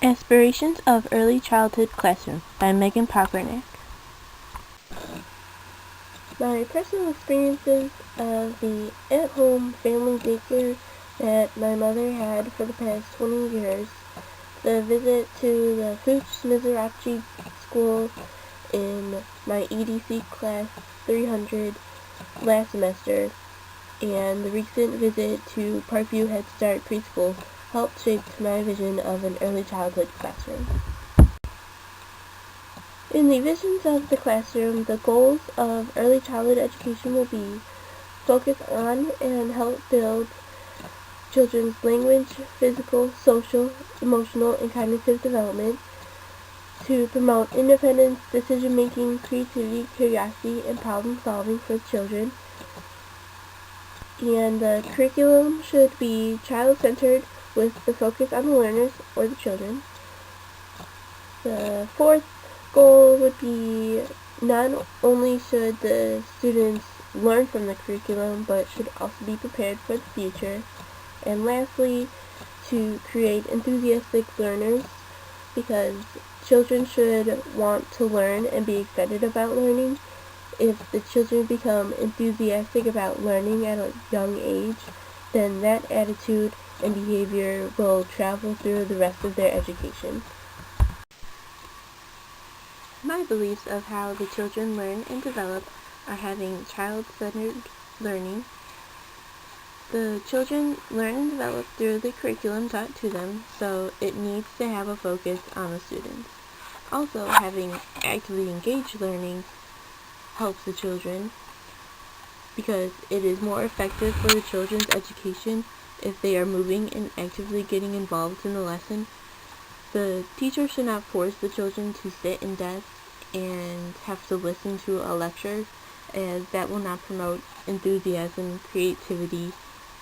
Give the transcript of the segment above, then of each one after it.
Aspirations of Early Childhood Classroom by Megan Pockernick. My personal experiences of the at-home family daycare that my mother had for the past 20 years, the visit to the Fuchs Mizrachi School in my EDC class 300 last semester, and the recent visit to Parkview Head Start Preschool helped shape my vision of an early childhood classroom. In the visions of the classroom, the goals of early childhood education will be focus on and help build children's language, physical, social, emotional, and cognitive development, to promote independence, decision-making, creativity, curiosity, and problem-solving for children. And the curriculum should be child-centered with the focus on the learners or the children. The fourth goal would be not only should the students learn from the curriculum, but should also be prepared for the future. And lastly, to create enthusiastic learners, because children should want to learn and be excited about learning. If the children become enthusiastic about learning at a young age, then that attitude and behavior will travel through the rest of their education. My beliefs of how the children learn and develop are having child-centered learning. The children learn and develop through the curriculum taught to them, so it needs to have a focus on the students. Also, having actively engaged learning helps the children because it is more effective for the children's education if they are moving and actively getting involved in the lesson. The teacher should not force the children to sit in desks and have to listen to a lecture, as that will not promote enthusiasm, creativity,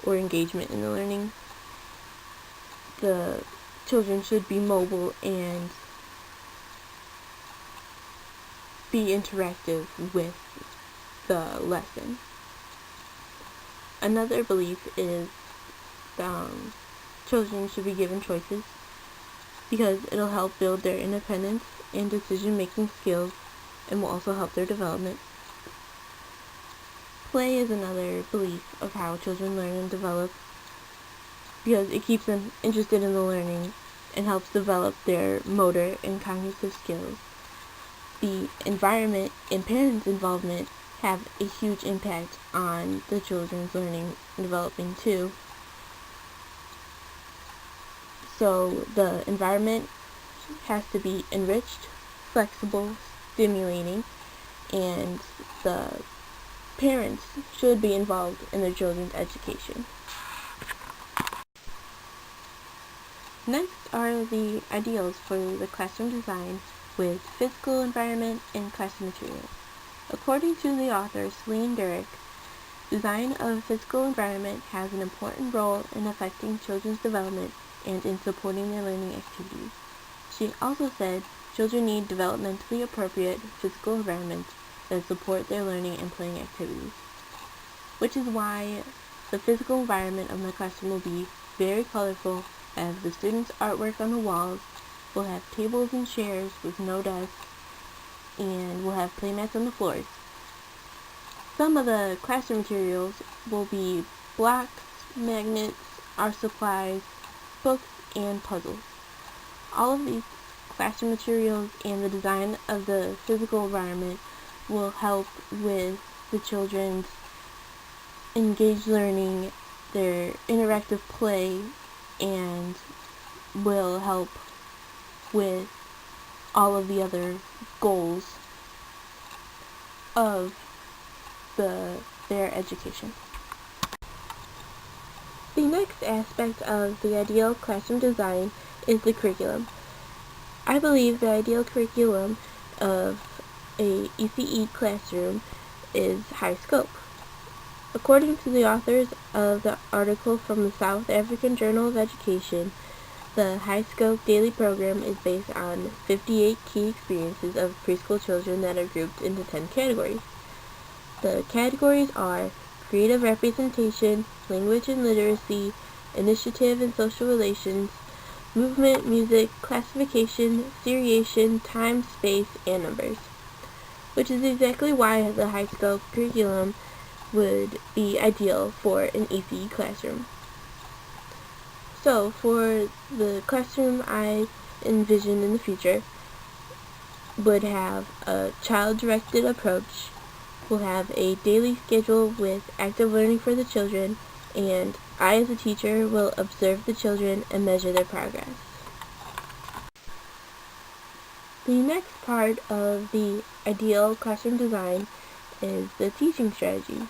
or engagement in the learning. The children should be mobile and be interactive with the lesson. Another belief is children should be given choices because it'll help build their independence and decision-making skills and will also help their development. Play is another belief of how children learn and develop because it keeps them interested in the learning and helps develop their motor and cognitive skills. The environment and parents' involvement have a huge impact on the children's learning and developing too. So the environment has to be enriched, flexible, stimulating, and the parents should be involved in their children's education. Next are the ideals for the classroom design with physical environment and classroom materials. According to the author Celine Durick, design of a physical environment has an important role in affecting children's development and in supporting their learning activities. She also said children need developmentally appropriate physical environments that support their learning and playing activities, which is why the physical environment of my classroom will be very colorful, as the students' artwork on the walls will have tables and chairs with no desks, and we'll have playmats on the floors. Some of the classroom materials will be blocks, magnets, art supplies, books, and puzzles. All of these classroom materials and the design of the physical environment will help with the children's engaged learning, their interactive play, and will help with all of the other goals of their education. The next aspect of the ideal classroom design is the curriculum. I believe the ideal curriculum of a ECE classroom is high scope. According to the authors of the article from the South African Journal of Education, the high scope daily program is based on 58 key experiences of preschool children that are grouped into 10 categories. The categories are creative representation, language and literacy, initiative and social relations, movement, music, classification, seriation, time, space, and numbers, which is exactly why the high scope curriculum would be ideal for an ECE classroom. So for the classroom I envision in the future would have a child-directed approach, will have a daily schedule with active learning for the children, and I as a teacher will observe the children and measure their progress. The next part of the ideal classroom design is the teaching strategies.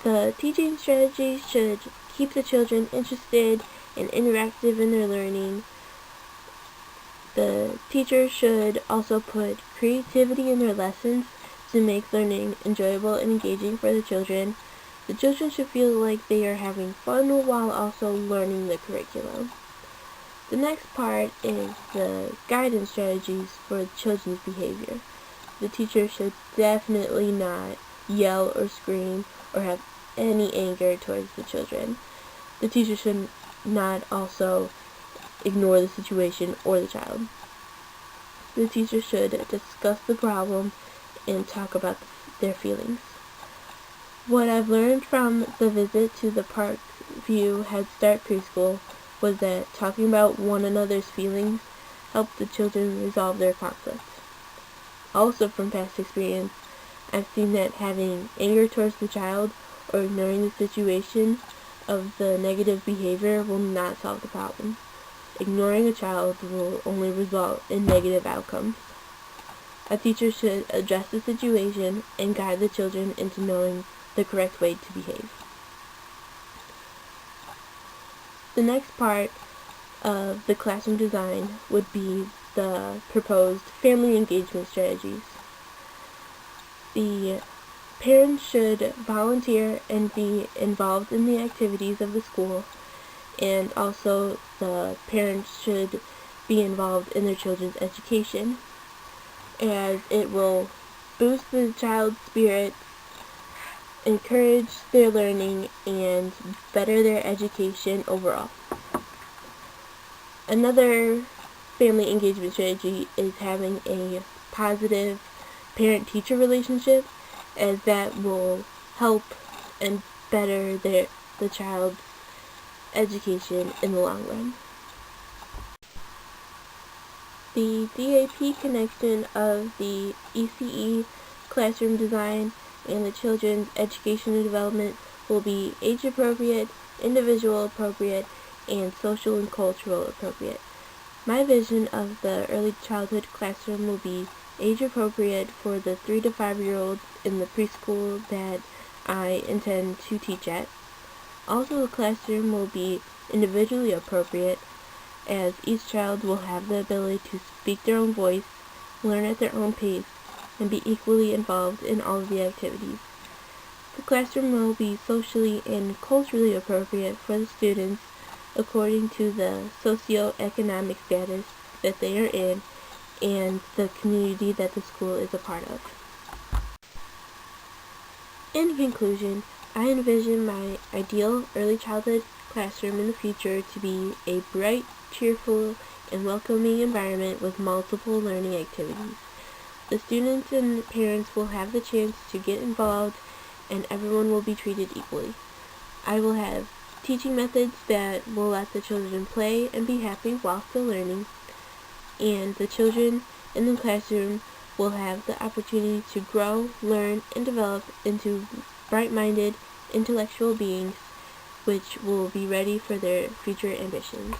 The teaching strategies should keep the children interested and interactive in their learning. The teacher should also put creativity in their lessons to make learning enjoyable and engaging for the children. The children should feel like they are having fun while also learning the curriculum. The next part is the guidance strategies for children's behavior. The teacher should definitely not yell or scream or have any anger towards the children. The teacher should not also ignore the situation or the child. The teacher should discuss the problem and talk about their feelings. What I've learned from the visit to the Park View Head Start preschool was that talking about one another's feelings helped the children resolve their conflicts. Also from past experience, I've seen that having anger towards the child or ignoring the situation of the negative behavior will not solve the problem. Ignoring a child will only result in negative outcomes. A teacher should address the situation and guide the children into knowing the correct way to behave. The next part of the classroom design would be the proposed family engagement strategies. The parents should volunteer and be involved in the activities of the school, and also the parents should be involved in their children's education, as it will boost the child's spirit, encourage their learning, and better their education overall. Another family engagement strategy is having a positive parent-teacher relationship, as that will help and better the child's education in the long run. The DAP connection of the ECE classroom design and the children's education and development will be age-appropriate, individual appropriate, and social and cultural appropriate. My vision of the early childhood classroom will be age-appropriate for the 3 to 5-year-olds in the preschool that I intend to teach at. Also, the classroom will be individually appropriate, as each child will have the ability to speak their own voice, learn at their own pace, and be equally involved in all of the activities. The classroom will be socially and culturally appropriate for the students according to the socioeconomic status that they are in and the community that the school is a part of. In conclusion, I envision my ideal early childhood classroom in the future to be a bright, cheerful, and welcoming environment with multiple learning activities. The students and parents will have the chance to get involved, and everyone will be treated equally. I will have teaching methods that will let the children play and be happy while still learning, and the children in the classroom will have the opportunity to grow, learn, and develop into bright-minded, intellectual beings which will be ready for their future ambitions.